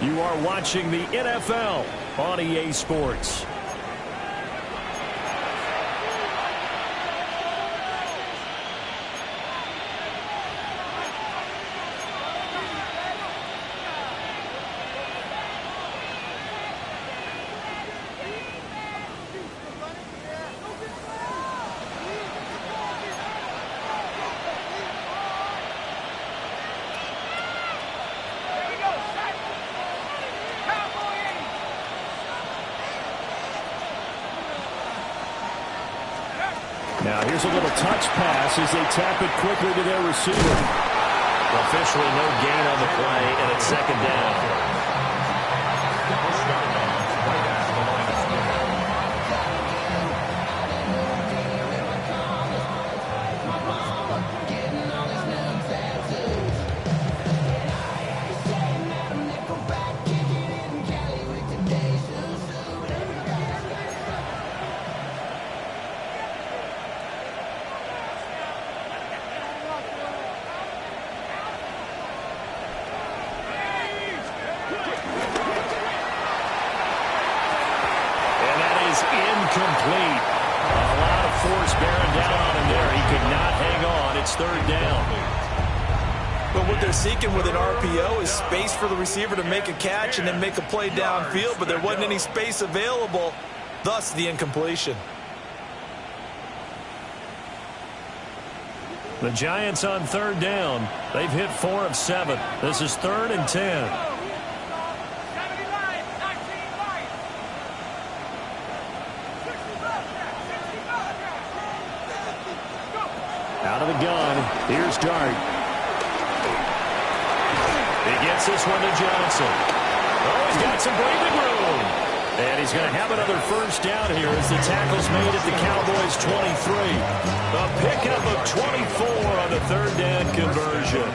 You are watching the NFL on EA Sports. Now here's a little touch pass as they tap it quickly to their receiver. Officially no gain on the play, and it's second down. Incomplete. A lot of force bearing down on him there. He could not hang on. It's third down. But what they're seeking with an RPO is space for the receiver to make a catch and then make a play downfield, but there wasn't any space available, thus the incompletion. The Giants on third down. They've hit 4 of 7. This is 3rd and 10. Out of the gun. Here's Dart. He gets this one to Johnson. Oh, he's got some breathing room. And he's going to have another first down here as the tackle's made at the Cowboys 23. A pickup of 24 on the third down conversion.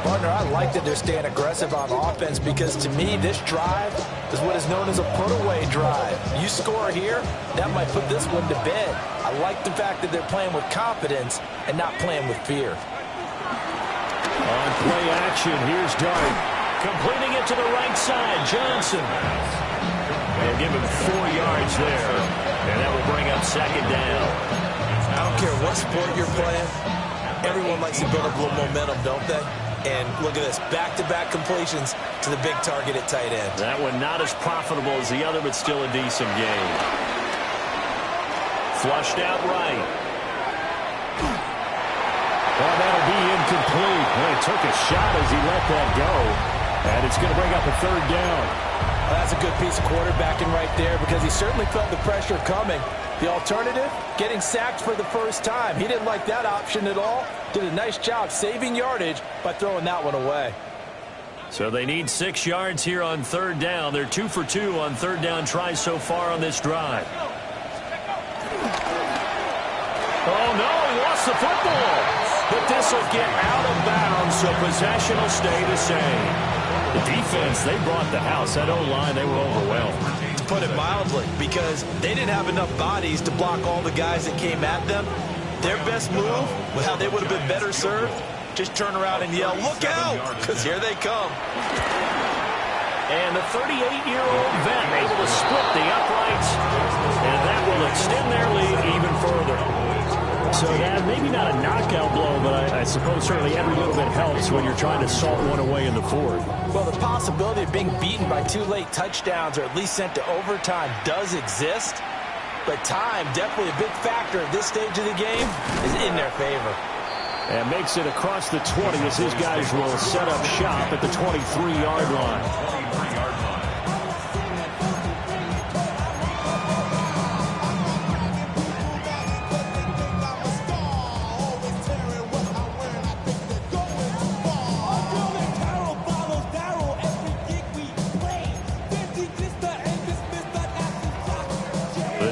Partner, I like that they're staying aggressive on offense because to me, this drive is what is known as a put-away drive. You score here, that might put this one to bed. I like the fact that they're playing with confidence and not playing with fear. On play action, here's Dart. Completing it to the right side, Johnson. They'll give him 4 yards there, and that will bring up second down. I don't care what sport you're playing. Everyone likes to build up a little momentum, don't they? And look at this, back-to-back completions to the big target at tight end. That one not as profitable as the other, but still a decent game. Flushed out right. Well, that'll be incomplete. Well, he took a shot as he let that go. And it's going to bring up a third down. Well, that's a good piece of quarterbacking right there because he certainly felt the pressure coming. The alternative, getting sacked for the first time. He didn't like that option at all. Did a nice job saving yardage by throwing that one away. So they need 6 yards here on third down. They're 2 for 2 on third down tries so far on this drive. Oh, no, he lost the football. But this will get out of bounds, so possession will stay the same. The defense, they brought the house. That O-line, they were overwhelmed. To put it mildly, because they didn't have enough bodies to block all the guys that came at them. Their best move, with how they would have been better served, just turn around and yell, "Look out!" because here they come. And the 38-year-old vet able to split the uprights, and that will extend their lead even further. So that maybe not a knockout blow, but I suppose certainly every little bit helps when you're trying to salt one away in the fourth. Well, the possibility of being beaten by 2 late touchdowns or at least sent to overtime does exist, but time, definitely a big factor at this stage of the game, is in their favor. And makes it across the 20 as his guys will set up shop at the 23-yard line.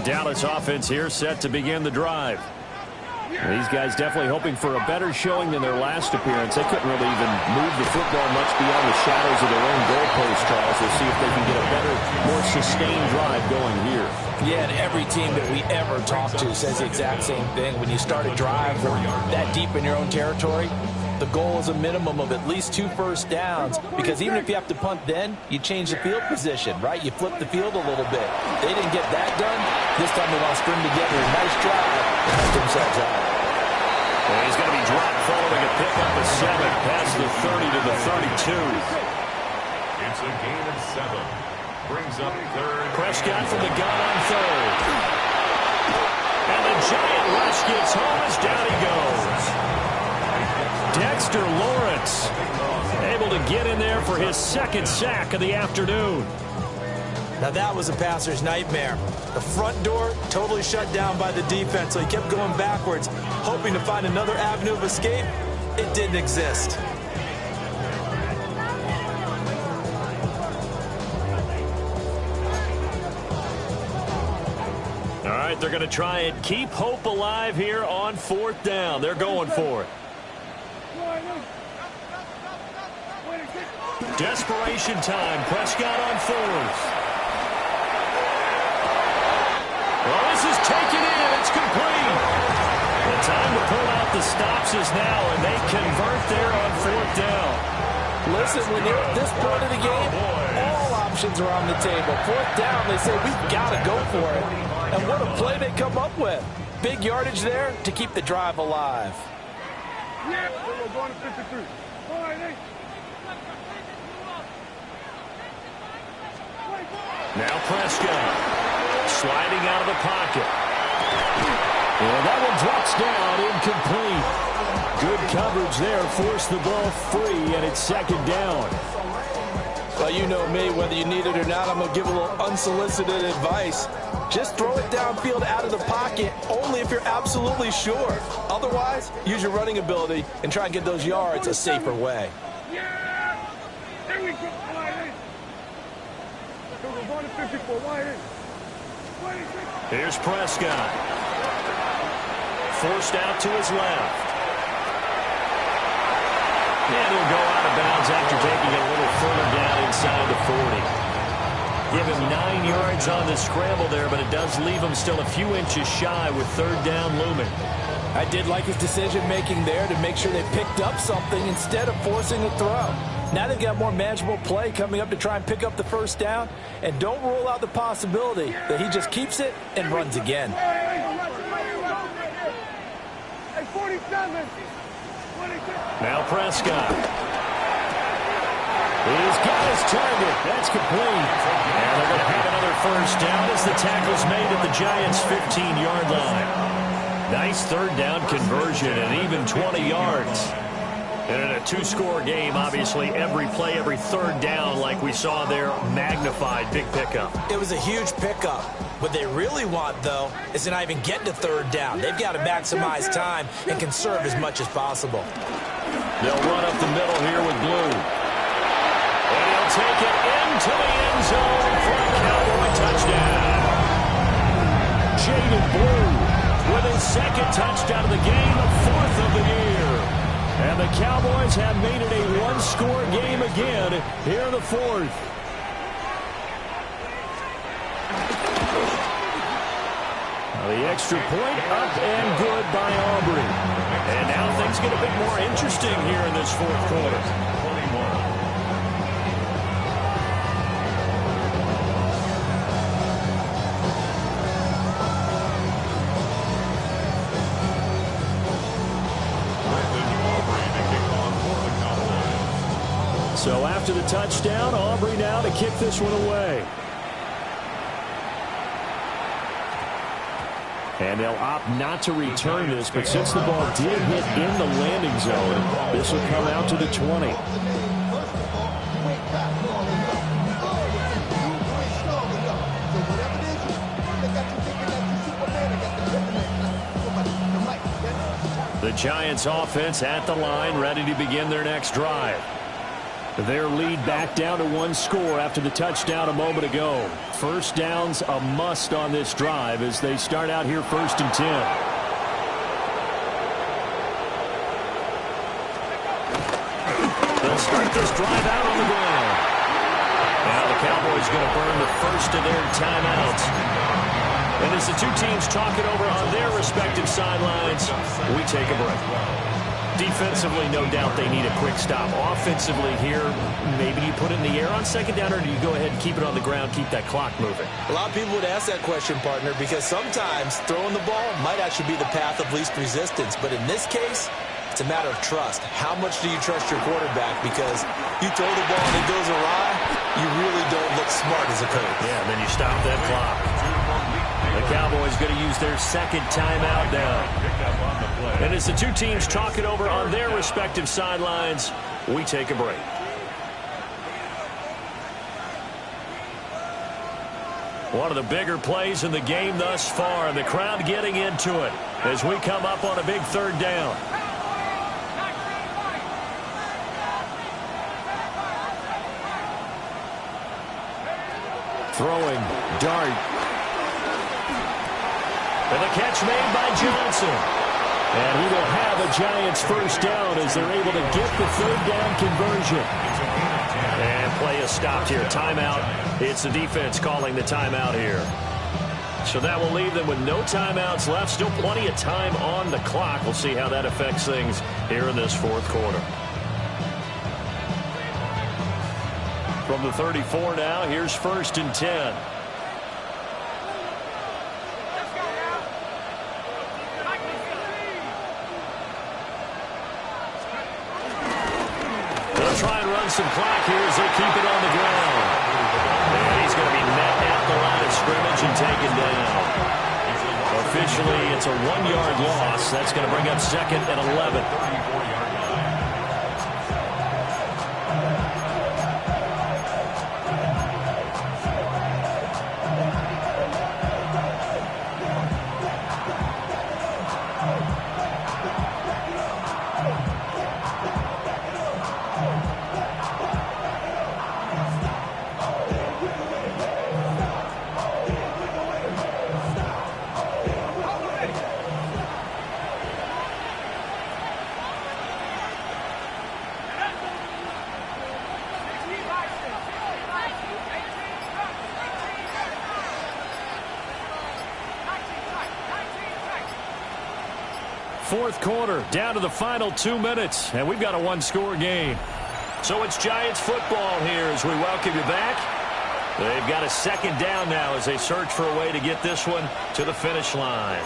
Dallas offense here set to begin the drive. These guys definitely hoping for a better showing than their last appearance. They couldn't really even move the football much beyond the shadows of their own goalpost, Charles. We'll see if they can get a better, more sustained drive going here. Yeah, and every team that we ever talk to says the exact same thing. When you start a drive that deep in your own territory, the goal is a minimum of at least 2 first downs, because even if you have to punt then, you change the field position, right? You flip the field a little bit. They didn't get that done. This time they want to string together a nice drive and help themselves out. Well, he's going to be dropped following a pickup of 7 past the 30 to the 32. It's a gain of 7. Brings up third. Prescott from the gun on third. And the giant rush gets home as down he goes. Dexter Lawrence able to get in there for his 2nd sack of the afternoon. Now that was a passer's nightmare. The front door totally shut down by the defense, so he kept going backwards, hoping to find another avenue of escape. It didn't exist. All right, they're going to try and keep hope alive here on 4th down. They're going for it. Desperation time. Prescott on 4th. Well, this is taken in. It's complete. The time to pull out the stops is now, and they convert there on 4th down. Listen, when you're at this point of the game, all options are on the table. 4th down, they say, we've got to go for it. And what a play they come up with. Big yardage there to keep the drive alive. Now Prescott sliding out of the pocket. And that one drops down, incomplete. Good coverage there, forced the ball free, and it's 2nd down. Well, you know me, whether you need it or not, I'm going to give a little unsolicited advice. Just throw it downfield out of the pocket, only if you're absolutely sure. Otherwise, use your running ability and try and get those yards a safer way. Here's Prescott. Forced out to his left. And he'll go out of bounds after taking it a little further down inside the 40. Give him 9 yards on the scramble there, but it does leave him still a few inches shy with 3rd down looming. I did like his decision-making there to make sure they picked up something instead of forcing a throw. Now they've got more manageable play coming up to try and pick up the 1st down, and don't rule out the possibility that he just keeps it and runs again. Now Prescott. He's got his target. That's complete. And they're going to have another 1st down as the tackle's made at the Giants' 15-yard line. Nice 3rd down conversion and even 20 yards. And in a 2-score game, obviously, every play, every 3rd down, like we saw there, magnified. Big pickup. It was a huge pickup. What they really want, though, is to not even get to 3rd down. They've got to maximize time and conserve as much as possible. They'll run up the middle here with Blue. And he'll take it into the end zone for a Cowboy touchdown. Jaden Blue with his 2nd touchdown of the game, 4th of the year. And the Cowboys have made it a 1-score game again here in the 4th. The extra point up and good by Aubrey. And now things get a bit more interesting here in this 4th quarter. So after the touchdown, Aubrey now to kick this one away. And they'll opt not to return this, but since the ball did hit in the landing zone, this will come out to the 20. The Giants offense at the line, ready to begin their next drive. Their lead back down to one score after the touchdown a moment ago. First down's a must on this drive as they start out here 1st and 10. They'll start this drive out on the ground. Now the Cowboys going to burn the first of their timeouts. And as the two teams talk it over on their respective sidelines, we take a break. Defensively, no doubt they need a quick stop. Offensively here, maybe you put it in the air on 2nd down, or do you go ahead and keep it on the ground, keep that clock moving? A lot of people would ask that question, partner, because sometimes throwing the ball might actually be the path of least resistance. But in this case, it's a matter of trust. How much do you trust your quarterback? Because you throw the ball and it goes awry, you really don't look smart as a coach. Yeah, and then you stop that clock. The Cowboys going to use their 2nd timeout now. And as the two teams talk it over on their respective sidelines, we take a break. One of the bigger plays in the game thus far, and the crowd getting into it as we come up on a big 3rd down. Throwing, dart. And the catch made by Johnson. And he will have a Giants first down as they're able to get the 3rd down conversion. And play is stopped here. Timeout. It's the defense calling the timeout here. So that will leave them with no timeouts left. Still plenty of time on the clock. We'll see how that affects things here in this 4th quarter. From the 34 now, here's 1st and 10. Try and run some clock here as they keep it on the ground. And he's going to be met at the line of scrimmage and taken down. Officially, it's a 1-yard loss. That's going to bring up 2nd and 11. Fourth quarter, down to the final 2 minutes, and we've got a 1-score game. So it's Giants football here as we welcome you back. They've got a 2nd down now as they search for a way to get this one to the finish line.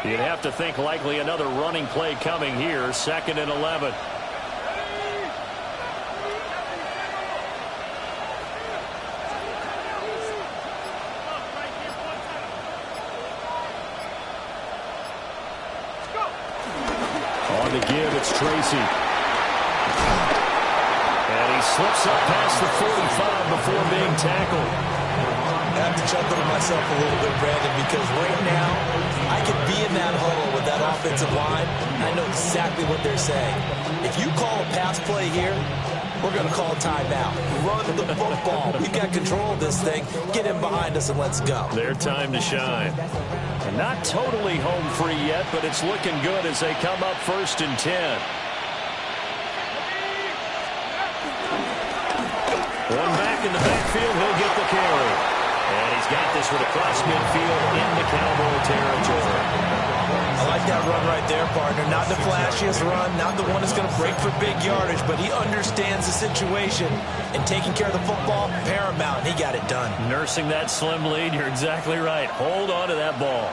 You'd have to think likely another running play coming here, 2nd and 11. It's Tracy. And he slips up past the 45 before being tackled. I have to chuckle to myself a little bit, Brandon, because right now I could be in that huddle with that offensive line, and I know exactly what they're saying. If you call a pass play here, we're going to call a timeout. Run the football. We've got control of this thing. Get in behind us and let's go. Their time to shine. And not totally home free yet, but it's looking good as they come up 1st and 10. One back in the backfield, he'll get the carry. And he's got this one across midfield into Cowboy territory. I like that run right there, partner. Not the flashiest run, not the one that's going to break for big yardage, but he understands the situation, and taking care of the football, paramount, and he got it done. Nursing that slim lead, you're exactly right. Hold on to that ball.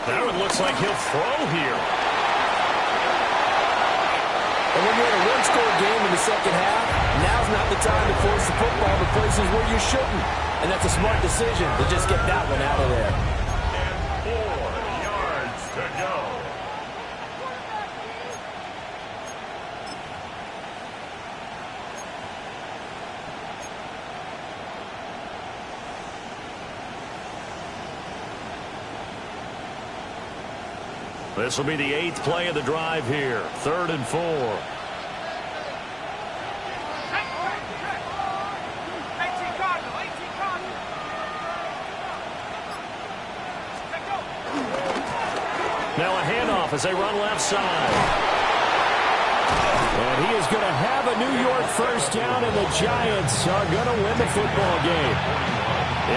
That one looks like he'll throw here. And when you're in a one-score game in the second half, now's not the time to force the football to places where you shouldn't. And that's a smart decision to just get that one out of there. And 4 yards to go. This will be the 8th play of the drive here. 3rd and 4. Now a handoff as they run left side. And he is going to have a New York first down, and the Giants are going to win the football game.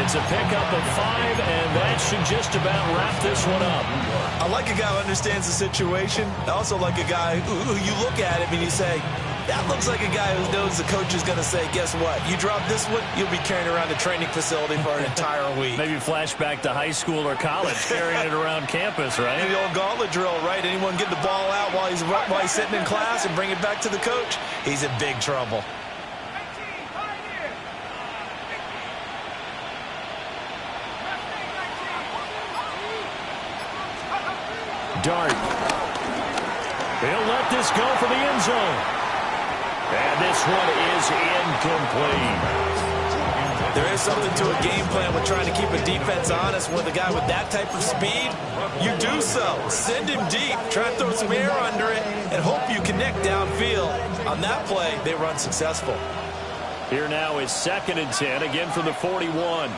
It's a pickup of 5, and that should just about wrap this one up. I like a guy who understands the situation. I also like a guy who you look at him and you say, that looks like a guy who knows the coach is going to say, guess what? You drop this one, you'll be carrying around the training facility for an entire week. Maybe flashback to high school or college, carrying it around campus, right? The old gauntlet drill, right? Anyone get the ball out while he's sitting in class and bring it back to the coach? He's in big trouble. Dart. He'll let this go for the end zone. And this one is incomplete. There is something to a game plan with trying to keep a defense honest. With a guy with that type of speed, you do so. Send him deep. Try to throw some air under it and hope you connect downfield. On that play, they run successful. Here now is 2nd and 10, again from the 41.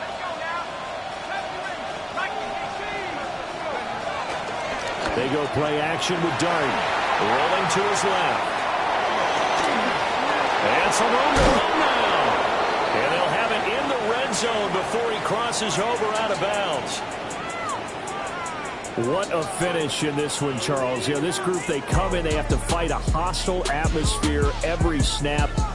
They go play action with Dart. Rolling to his left. And some room to run now. And they'll have it in the red zone before he crosses over out of bounds. What a finish in this one, Charles. You know, this group, they come in, they have to fight a hostile atmosphere every snap.